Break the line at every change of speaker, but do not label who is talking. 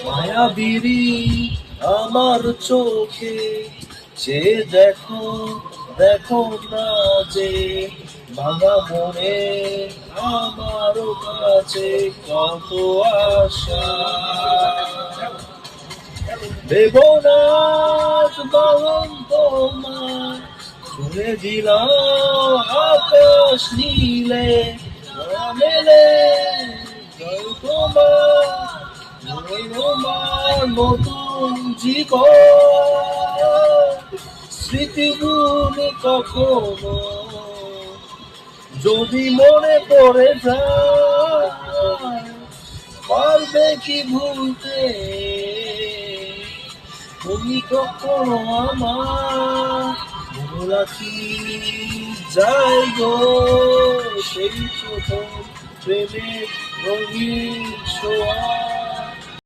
মায়াবিরি আমার চোখে যে দেখো দেখো না যে ভাঙা মনে আমার কাছে কত আশা দেব না বাহন তোমার ছুঁয়ে দিলাম আকাশ নীলে মেলে তোমার নতুন জীবন স্মৃতিগুলো কখনো যদি মনে পড়ে যায় পারবে কি ভুলতে তুমি কখনো আমার ভোলা কি যাই গো সেই প্রথম প্রেমের রঙিন ছোঁয়া